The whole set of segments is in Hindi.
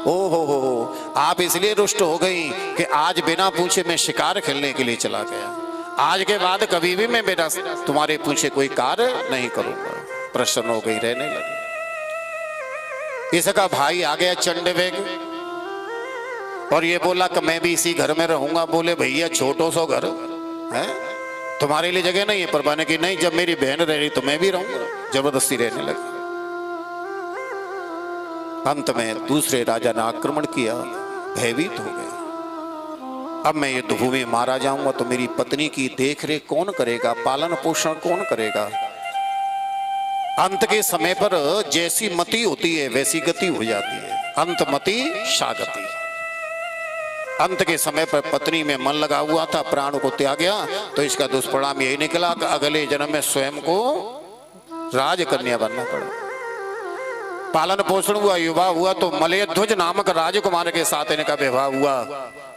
ओ हो, आप इसलिए रुष्ट हो गई कि आज बिना पूछे मैं शिकार खेलने के लिए चला गया, आज के बाद कभी भी मैं बिना तुम्हारे पूछे कोई कार्य नहीं करूंगा। प्रसन्न हो गई, रहने लगी। इसका भाई आ गया चंडवेग और ये बोला कि मैं भी इसी घर में रहूंगा। बोले भैया छोटो सो घर है, तुम्हारे लिए जगह नहीं है। पर मैंने की नहीं, जब मेरी बहन रह रही तो मैं भी रहूंगा। जबरदस्ती रहने लगी। अंत में दूसरे राजा ने आक्रमण किया, भयभीत हो गए। अब मैं युद्ध भूमि मारा जाऊंगा तो मेरी पत्नी की देखरेख कौन करेगा, पालन पोषण कौन करेगा। अंत के समय पर जैसी मति होती है वैसी गति हो जाती है। अंतमति शागति। अंत के समय पर पत्नी में मन लगा हुआ था, प्राण को त्याग गया, तो इसका दुष्परिणाम यही निकला कि अगले जन्म में स्वयं को राजकन्या बनना पड़ा। पालन पोषण हुआ, युवा हुआ तो मलयध्वज नामक राजकुमार के साथ इनका विवाह हुआ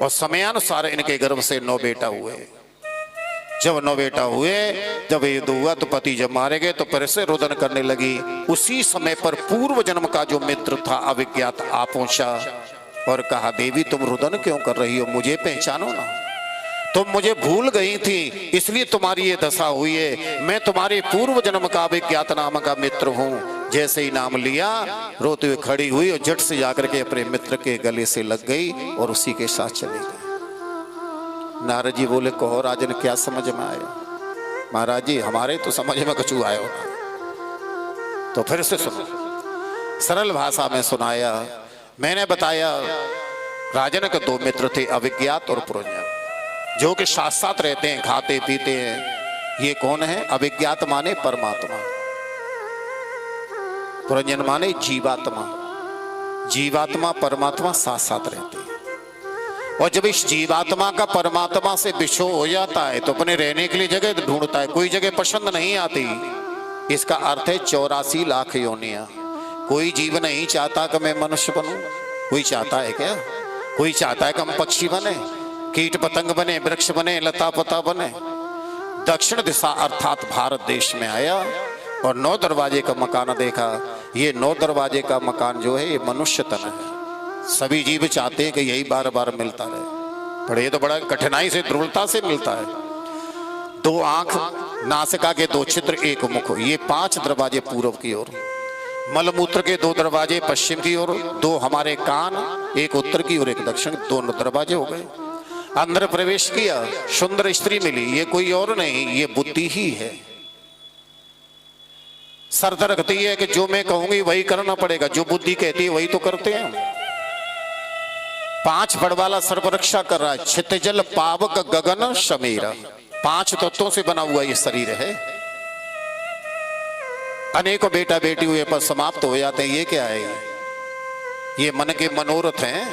और समयानुसार इनके गर्भ से 9 बेटा हुए। जब 9 बेटा हुए, जब युद्ध हुआ तो पति जब मारे गए तो फिर से रोदन करने लगी। उसी समय पर पूर्व जन्म का जो मित्र था अविज्ञात आ पहुंचा और कहा, देवी तुम रुदन क्यों कर रही हो, मुझे पहचानो ना, तुम मुझे भूल गई थी इसलिए तुम्हारी ये दशा हुई है। मैं तुम्हारे पूर्व जन्म का अविज्ञात नाम का मित्र हूँ। जैसे ही नाम लिया रोते हुए खड़ी हुई और झट से जाकर के अपने मित्र के गले से लग गई और उसी के साथ चली गई। नारद जी बोले, कहो राजन क्या समझ में आया। महाराज जी हमारे तो समझ में कछु आया होगा। तो फिर से सुनो, सरल भाषा में सुनाया। मैंने बताया राजन के 2 मित्र थे, अविज्ञात और पुरंजन, जो कि साथ साथ रहते हैं, खाते पीते हैं। ये कौन है? अविज्ञात माने परमात्मा, पुरंजन माने जीवात्मा। जीवात्मा परमात्मा साथ साथ रहते हैं। और जब इस जीवात्मा का परमात्मा से विछोह हो जाता है तो अपने रहने के लिए जगह ढूंढता है, कोई जगह पसंद नहीं आती। इसका अर्थ है 84 लाख योनियां। कोई जीव नहीं चाहता कि मैं मनुष्य बनूं। कोई चाहता है क्या? कोई चाहता है कि हम पक्षी बने, कीट पतंग बने, वृक्ष बने, लता पता बने। दक्षिण दिशा अर्थात भारत देश में आया और 9 दरवाजे का मकान देखा। ये 9 दरवाजे का मकान जो है ये मनुष्य तन है। सभी जीव चाहते हैं कि यही बार बार मिलता रहे, पर ये तो बड़ा कठिनाई से, दुर्बलता से मिलता है। 2 आंख, नासिका के 2 छिद्र, 1 मुख, ये 5 दरवाजे पूर्व की ओर। मलमूत्र के 2 दरवाजे पश्चिम की ओर, 2 हमारे कान, 1 उत्तर की ओर, 1 दक्षिण, 2 दरवाजे हो गए। अंदर प्रवेश किया, सुंदर स्त्री मिली। ये कोई और नहीं, ये बुद्धि ही है। शर्त रखती है कि जो मैं कहूंगी वही करना पड़ेगा, जो बुद्धि कहती है वही तो करते हैं। 5 फड़ वाला सर्वरक्षा कर रहा है। क्षितिजल पावक गगन समीरा, 5 तत्वों से बना हुआ ये शरीर है। अनेकों बेटा बेटी हुए पर समाप्त हो जाते हैं। ये क्या है? ये मन के मनोरथ हैं।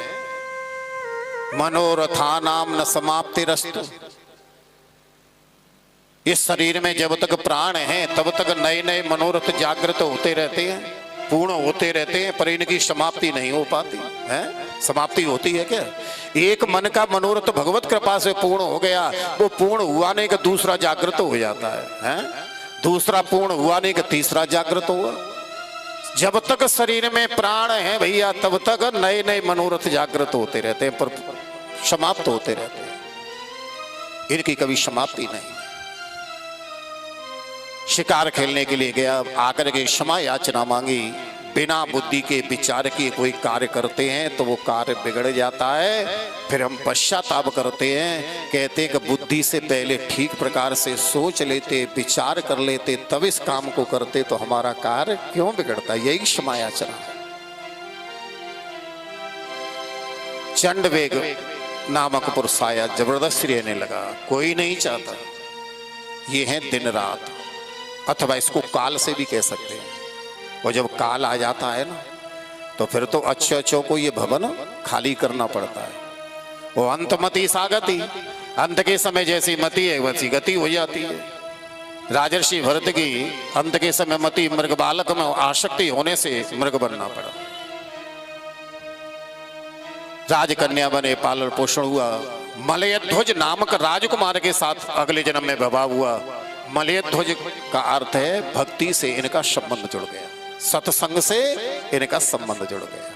मनोरथा नाम न समाप्तिरस्तु। इस शरीर में जब तक प्राण है तब तक नए नए मनोरथ जागृत होते रहते हैं, पूर्ण होते रहते हैं, पर इनकी समाप्ति नहीं हो पाती है। समाप्ति होती है क्या? एक मन का मनोरथ भगवत कृपा से पूर्ण हो गया, वो पूर्ण हुआ नहीं कि दूसरा जागृत हो जाता है? दूसरा पूर्ण हुआ नहीं कि तीसरा जागृत हुआ। जब तक शरीर में प्राण है भैया तब तक नए नए मनोरथ जागृत होते रहते हैं, पर समाप्त होते रहते हैं। इनकी कभी समाप्ति नहीं। शिकार खेलने के लिए गया, आकर के क्षमा याचना मांगी। बिना बुद्धि के विचार किए कोई कार्य करते हैं तो वो कार्य बिगड़ जाता है। फिर हम पश्चाताप करते हैं, कहते हैं कि बुद्धि से पहले ठीक प्रकार से सोच लेते, विचार कर लेते, तब इस काम को करते तो हमारा कार्य क्यों बिगड़ता। यही क्षमा याचना है। चंडवेग नामक पुरुष आया, जबरदस्त रहने लगा। कोई नहीं चाहता। ये है दिन रात, अथवा इसको काल से भी कह सकते हैं। और जब काल आ जाता है ना तो फिर तो अच्छे अच्छों को ये भवन खाली करना पड़ता है। वो अंतमति सागति, अंत के समय जैसी मति है वैसी गति हो जाती है। राजर्षि भरत की अंत के समय मति मृग बालक में आसक्ति होने से मृग बनना पड़ा। राजकन्या बने, पालन पोषण हुआ। मलयध्वज नामक राजकुमार के साथ अगले जन्म में विवाह हुआ। मलयध्वज का अर्थ है भक्ति से इनका संबंध जुड़ गया, सत्संग से इनका संबंध जुड़ गया।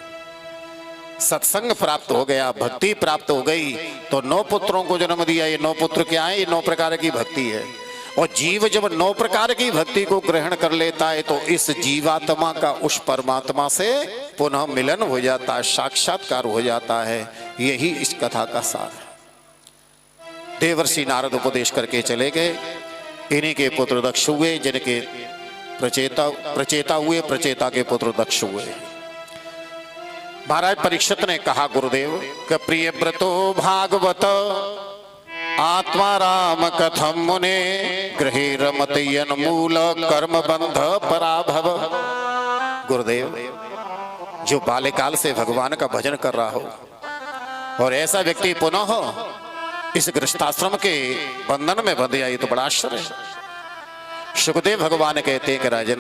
सत्संग प्राप्त हो गया, भक्ति प्राप्त हो गई, तो 9 पुत्रों को जन्म दिया। ये 9 पुत्र क्या है? ये 9 प्रकार की भक्ति है। और जीव जब 9 प्रकार की भक्ति को ग्रहण कर लेता है तो इस जीवात्मा का उस परमात्मा से पुनः मिलन हो जाता है, साक्षात्कार हो जाता है। यही इस कथा का सार है। देवर्षि नारद उपदेश करके चले गए। इन्हीं के पुत्र दक्ष हुए, जिनके प्रचेता हुए, प्रचेता के पुत्र दक्ष हुए। महाराज परीक्षित ने कहा गुरुदेव कि प्रिय व्रतो भागवत आत्मा राम कथम मुने गृहे रमतयन मूल कर्म बंध पराभव। गुरुदेव, जो बाल्यकाल से भगवान का भजन कर रहा हो और ऐसा व्यक्ति पुनः इस गृहस्थाश्रम के बंधन में बंध जाए तो बड़ा आश्चर्य है। सुखदेव भगवान कहते हैं कि राजन,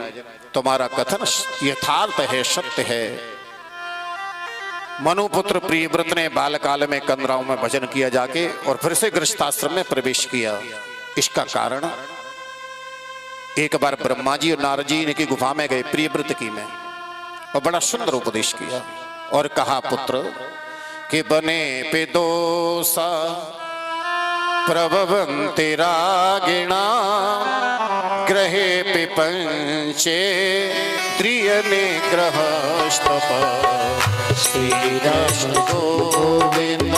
तुम्हारा कथन यथार्थ है, सत्य है। मनुपुत्र प्रियव्रत ने बालकाल में कंदराओं में भजन किया जाके और फिर से गृहस्थाश्रम में प्रवेश किया। इसका कारण, एक बार ब्रह्मा जी और नारद जी इनकी गुफा में गए प्रियव्रत की में, और बड़ा सुंदर उपदेश किया और कहा पुत्र कि बने पे दोसा प्रभवन्ति रागिणा ग्रहे पे पंचे त्रियने ग्रहस्तप। श्री कृष्ण गोविंद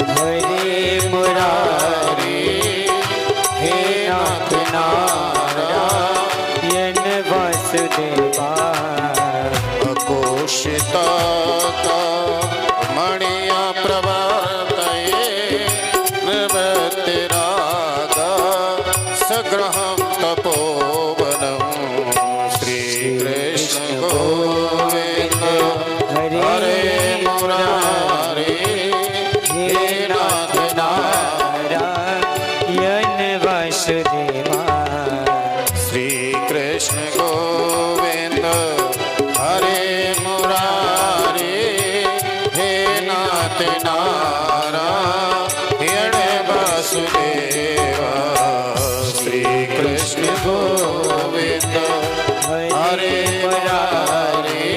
हरे मुरारी हे नाथ नारायण वासुदेवा। अघोषित मणिया प्रवर्तये निवृत्तिराग सग्रहं तपोवनम्। श्री कृष्ण गोविंद हरे मुरारी हे नाथ नारायण वासुदेवा। श्री कृष्ण गोविंद हरे मुरारी हे नाथ नारायण वासुदेवा। श्री कृष्ण गोविंद हरे मुरारी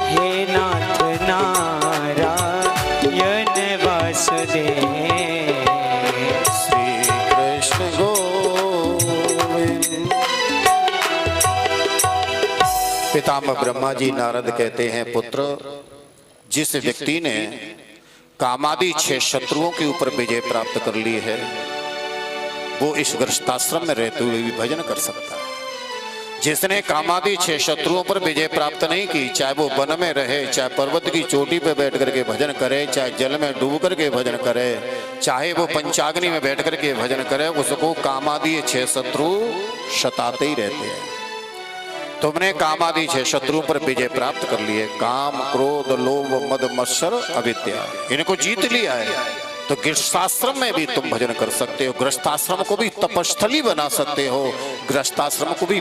हे नाथ नारायण वासुदेव। श्री कृष्ण गोविंद। पितामह ब्रह्मा जी नारद कहते हैं पुत्र, जिस व्यक्ति ने कामादि 6 शत्रुओं के ऊपर विजय प्राप्त कर ली है वो इस गृहस्थाश्रम में रहते हुए भी भजन कर सकता है। जिसने कामादि 6 शत्रुओं पर विजय प्राप्त नहीं की, चाहे वो वन में रहे, चाहे पर्वत की चोटी पर बैठ करके भजन करे, चाहे जल में डूब करके भजन करे, चाहे वो पंचाग्नि में बैठ करके भजन करे, उसको कामादि 6 शत्रु सताते ही रहते हैं। तुमने कामादि 6 शत्रुओं पर विजय प्राप्त कर लिए, काम क्रोध लोभ मद मत्सर अविद्या, इनको जीत लिया है, तो गृहस्थाश्रम में भी तुम भजन कर सकते हो। गृहस्थाश्रम को भी तपस्थली बना सकते हो, गृहस्थाश्रम को भी